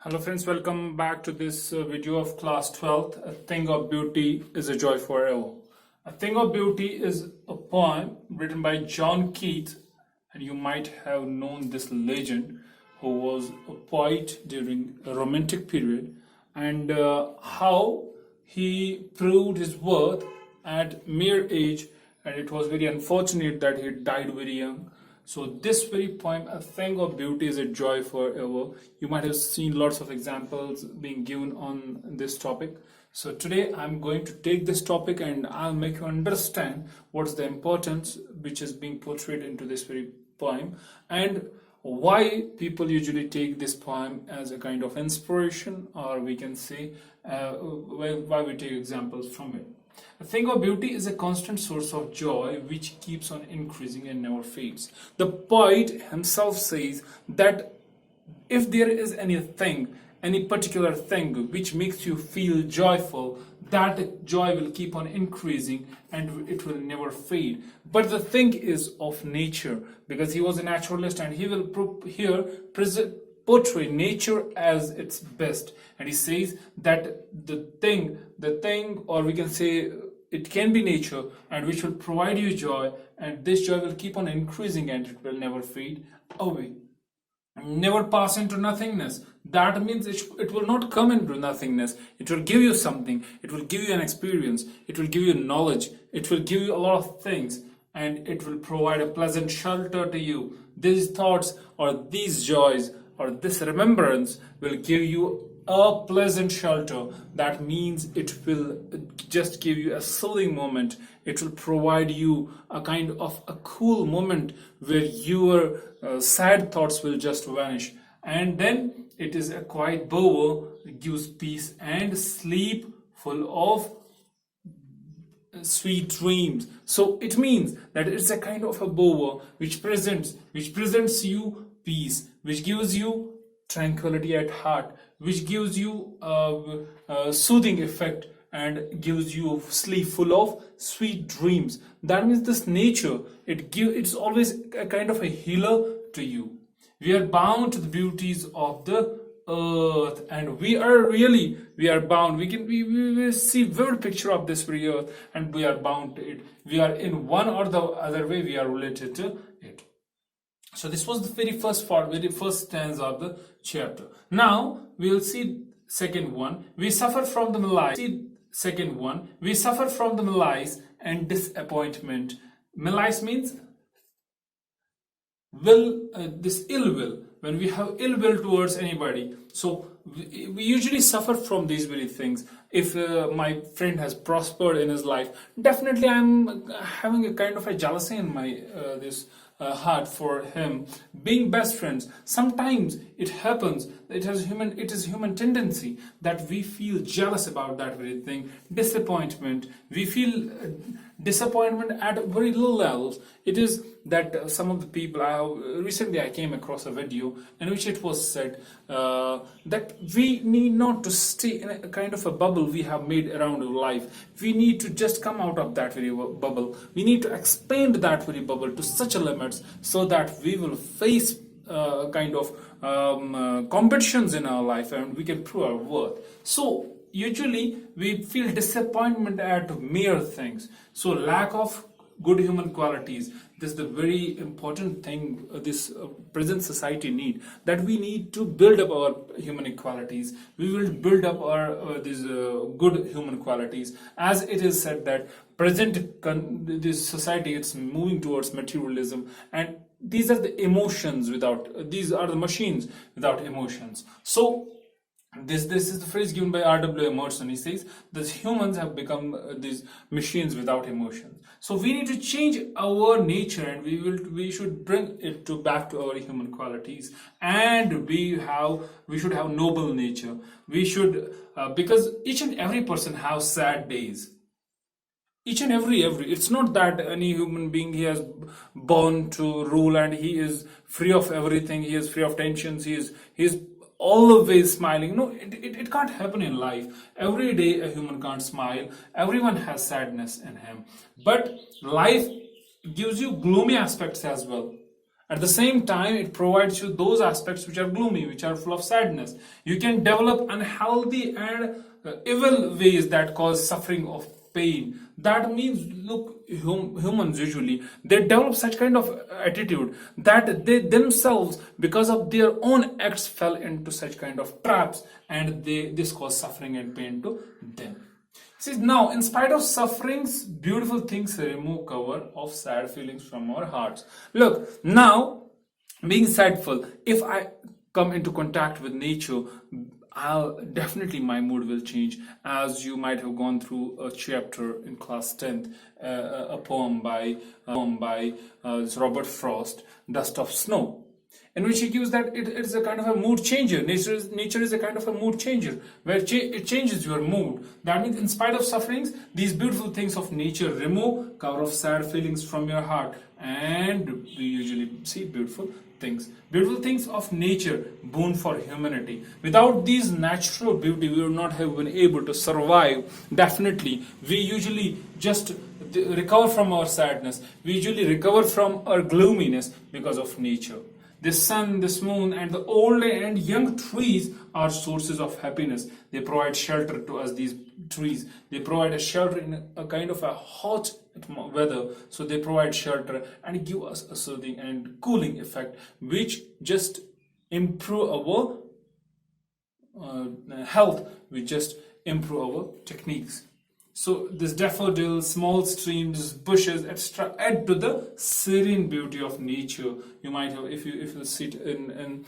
Hello friends, welcome back to this video of class 12th. A Thing of Beauty is a Joy Forever. A Thing of Beauty is a poem written by John Keats, and you might have known this legend who was a poet during a romantic period, and how he proved his worth at mere age, and it was very unfortunate that he died very young. So this very poem, A Thing of Beauty is a Joy Forever. You might have seen lots of examples being given on this topic. So today I'm going to take this topic and I'll make you understand what's the importance which is being portrayed into this very poem, and why people usually take this poem as a kind of inspiration, or we can say why we take examples from it. A thing of beauty is a constant source of joy which keeps on increasing and never fades. The poet himself says that if there is anything, any particular thing which makes you feel joyful, that joy will keep on increasing and it will never fade. But the thing is of nature, because he was a naturalist, and he will portray nature as its best. And he says that the thing, or we can say it can be nature, and which will provide you joy, and this joy will keep on increasing and it will never fade away, never pass into nothingness. That means it will not come into nothingness. It will give you something. It will give you an experience. It will give you knowledge. It will give you a lot of things, and it will provide a pleasant shelter to you. These thoughts or these joys or this remembrance will give you a pleasant shelter. That means it will just give you a soothing moment. It will provide you a kind of a cool moment where your sad thoughts will just vanish, and then it is a quiet bower. It gives peace and sleep full of sweet dreams. So it means that it's a kind of a bower which presents you peace, which gives you tranquility at heart, which gives you a soothing effect and gives you sleep full of sweet dreams. That means this nature, it's always a kind of a healer to you. We are bound to the beauties of the earth, and we are bound. We see vivid picture of this very earth, and we are bound to it. We are in one or the other way, we are related to it. So this was the very first part, very first stanza of the chapter. Now we'll see second one. We suffer from the malice. Second one, we suffer from the malice and disappointment. Malice means this ill will. When we have ill will towards anybody, so we usually suffer from these very things. If my friend has prospered in his life, definitely I'm having a kind of a jealousy in my heart for him. Being best friends, sometimes it happens. It is human tendency that we feel jealous about that very thing. Disappointment, we feel disappointment at very low levels. It is that some of the people, recently I came across a video in which it was said that we need not to stay in a kind of a bubble we have made around our life. We need to just come out of that very bubble. We need to expand that very bubble to such a limits so that we will face kind of competitions in our life, and we can prove our worth. So usually we feel disappointment at mere things. So lack of good human qualities, this is the very important thing this present society need, that we need to build up our human qualities. We will build up our these good human qualities, as it is said that this society, it's moving towards materialism, and these are the machines without emotions. So this is the phrase given by R.W. Emerson. He says that humans have become these machines without emotions. So we need to change our nature, and we should bring it back to our human qualities, and we should have noble nature. We should because each and every person has sad days. Each and every it's not that any human being he has born to rule and he is free of everything, he is free of tensions, he is always smiling. No, it can't happen in life. Every day a human can't smile. Everyone has sadness in him, but life gives you gloomy aspects as well. At the same time, it provides you those aspects which are gloomy, which are full of sadness. You can develop unhealthy and evil ways that cause suffering of pain. That means, look, humans usually they develop such kind of attitude that they themselves, because of their own acts, fell into such kind of traps, and this cause suffering and pain to them. See, now, in spite of sufferings, beautiful things remove cover of sad feelings from our hearts. Look, now, being sadful, if I come into contact with nature, I'll definitely my mood will change. As you might have gone through a chapter in class 10th, a poem by Robert Frost, Dust of Snow, in which he gives that it is a kind of a mood changer. Nature is a kind of a mood changer where it changes your mood. That means, in spite of sufferings, these beautiful things of nature remove cover of sad feelings from your heart, and we usually see beautiful things. Beautiful things of nature, boon for humanity. Without these natural beauty, we would not have been able to survive. Definitely, we usually just recover from our sadness. We usually recover from our gloominess because of nature. The sun, this moon, and the old and young trees are sources of happiness. They provide shelter to us, these trees. They provide a shelter in a kind of a hot weather. So they provide shelter and give us a soothing and cooling effect, which just improve our health, which just improve our techniques. So this daffodil, small streams, bushes, etc., add to the serene beauty of nature. You might have, if you sit in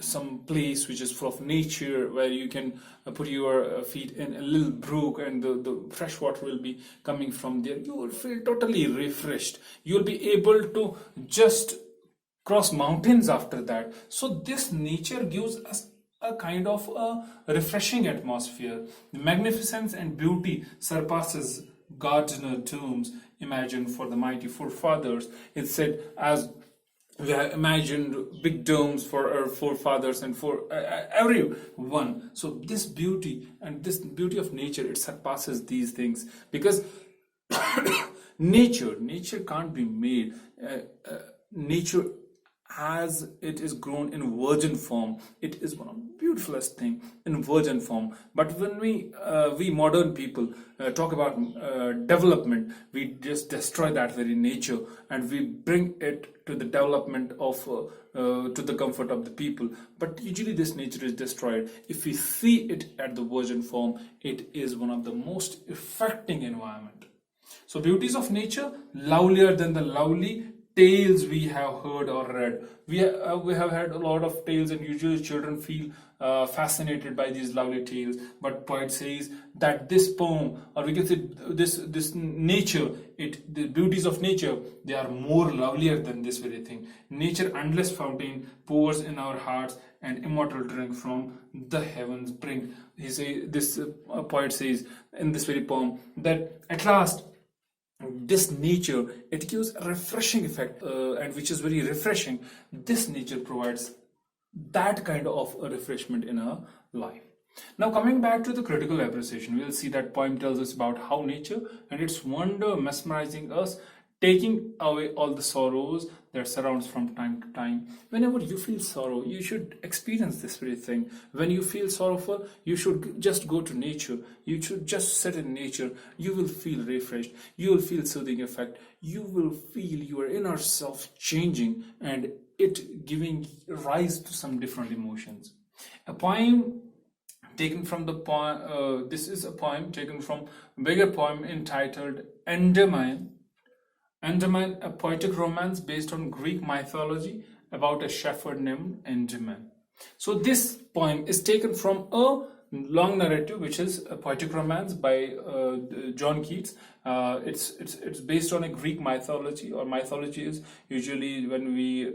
some place which is full of nature, where you can put your feet in a little brook, and the fresh water will be coming from there, you will feel totally refreshed. You will be able to just cross mountains after that. So this nature gives us a kind of a refreshing atmosphere. The magnificence and beauty surpasses gardener tombs imagined for the mighty forefathers. It said, as we have imagined big domes for our forefathers and for everyone. So this beauty and this beauty of nature, it surpasses these things, because nature can't be made. Nature, as it is grown in virgin form, it is one of the beautifulest thing in virgin form. But when we modern people talk about development, we just destroy that very nature, and we bring it to the development of to the comfort of the people. But usually this nature is destroyed. If we see it at the virgin form, it is one of the most affecting environment. So beauties of nature, lovelier than the lovely tales we have heard or read. We have had a lot of tales, and usually children feel fascinated by these lovely tales. But poet says that this poem, or we can say this nature, the beauties of nature, they are more lovelier than this very thing. Nature, endless fountain, pours in our hearts, and immortal drink from the heavens bring. This poet says in this very poem that at last, this nature, it gives a refreshing effect, and which is very refreshing. This nature provides that kind of a refreshment in our life. Now, coming back to the critical appreciation, we'll see that poem tells us about how nature and its wonder mesmerizing us, taking away all the sorrows that surrounds from time to time. Whenever you feel sorrow, you should experience this very thing. When you feel sorrowful, you should just go to nature. You should just sit in nature. You will feel refreshed. You will feel soothing effect. You will feel your inner self changing, and it giving rise to some different emotions. A poem taken from the poem. This is a poem taken from a bigger poem entitled Endymion. Endymion, a poetic romance based on Greek mythology about a shepherd named Endymion. So this poem is taken from a long narrative, which is a poetic romance by John Keats. It's based on a Greek mythology, or mythology is usually when we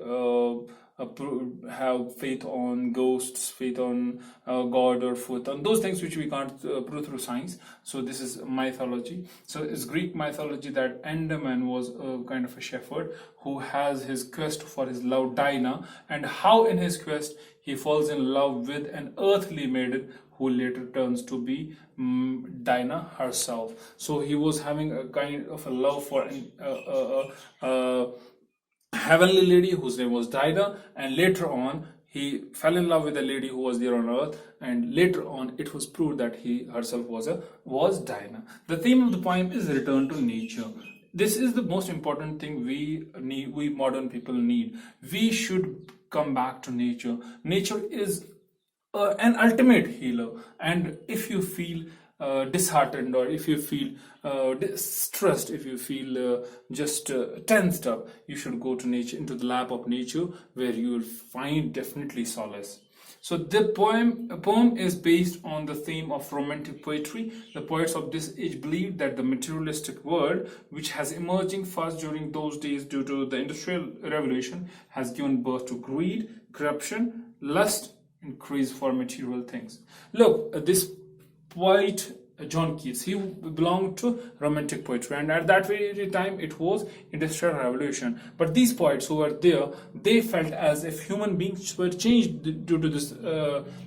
have faith on ghosts, faith on God, or faith on those things which we can't prove through science. So this is mythology. So it's Greek mythology that Endymion was a kind of a shepherd who has his quest for his love Dinah, and how in his quest he falls in love with an earthly maiden who later turns to be Dinah herself. So he was having a kind of a love for heavenly lady whose name was Dinah, and later on he fell in love with a lady who was there on earth, and later on it was proved that he herself was Dinah. The theme of the poem is return to nature. This is the most important thing we modern people need. We should come back to nature. Nature is an ultimate healer, and if you feel disheartened, or if you feel stressed, if you feel just tensed up, you should go to nature, into the lap of nature, where you will find definitely solace. So the poem is based on the theme of romantic poetry. The poets of this age believed that the materialistic world, which has emerging fast during those days due to the Industrial Revolution, has given birth to greed, corruption, lust, and craze for material things. Look, this poet John Keats, he belonged to romantic poetry, and at that very time it was Industrial Revolution. But these poets who were there, they felt as if human beings were changed due to this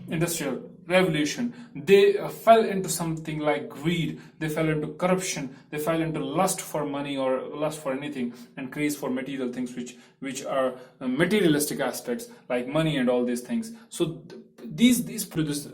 Industrial Revolution. They fell into something like greed, they fell into corruption, they fell into lust for money or lust for anything, and craze for material things, which are materialistic aspects like money and all these things. So these produce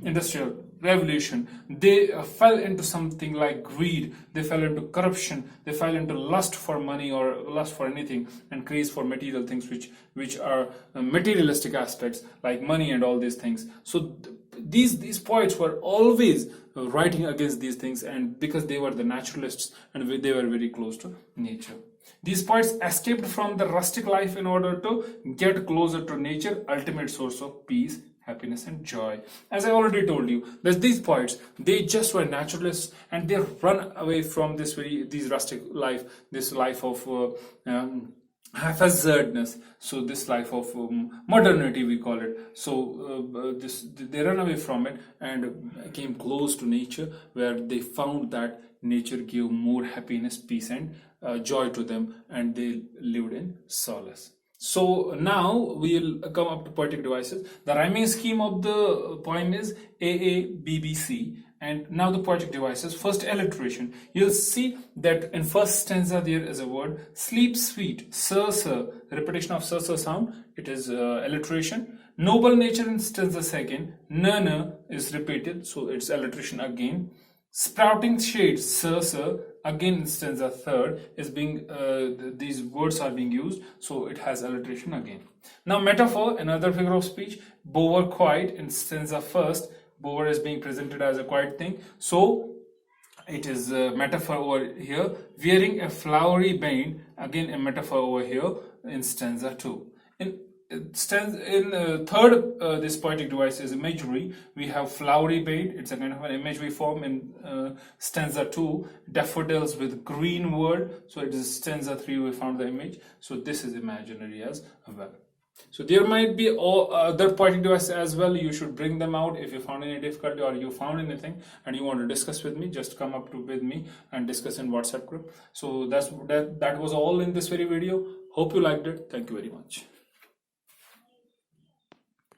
Industrial Revolution, they fell into something like greed, they fell into corruption, they fell into lust for money or lust for anything, and craze for material things, which are materialistic aspects like money and all these things. So these poets were always writing against these things, and because they were the naturalists and they were very close to nature. These poets escaped from the rustic life in order to get closer to nature, ultimate source of peace, happiness, and joy. As I already told you, that these poets, they just were naturalists, and they run away from this rustic life, this life of haphazardness. So this life of modernity, we call it. So they run away from it and came close to nature, where they found that nature gave more happiness, peace, and joy to them, and they lived in solace. So now we'll come up to poetic devices. The rhyming scheme of the poem is AABBC. And now the poetic devices. First, alliteration. You'll see that in first stanza there is a word sleep sweet, sir. Repetition of sir sound. It is alliteration. Noble nature in stanza second. Na is repeated, so it's alliteration again. Sprouting shade, sir, again in stanza third is being these words are being used, so it has alliteration again. Now metaphor, another figure of speech. Bower quiet in stanza first. Bower is being presented as a quiet thing, so it is a metaphor over here. Wearing a flowery band, again a metaphor over here in stanza 2. In third, this poetic device is imagery. We have flowery band, it's a kind of an imagery form in stanza 2. Daffodils with green word, so it is stanza 3 we found the image, so this is imaginary as well. So there might be other poetic devices as well. You should bring them out. If you found any difficulty or you found anything and you want to discuss with me, just come up with me and discuss in WhatsApp group. So that was all in this very video. Hope you liked it. Thank you very much.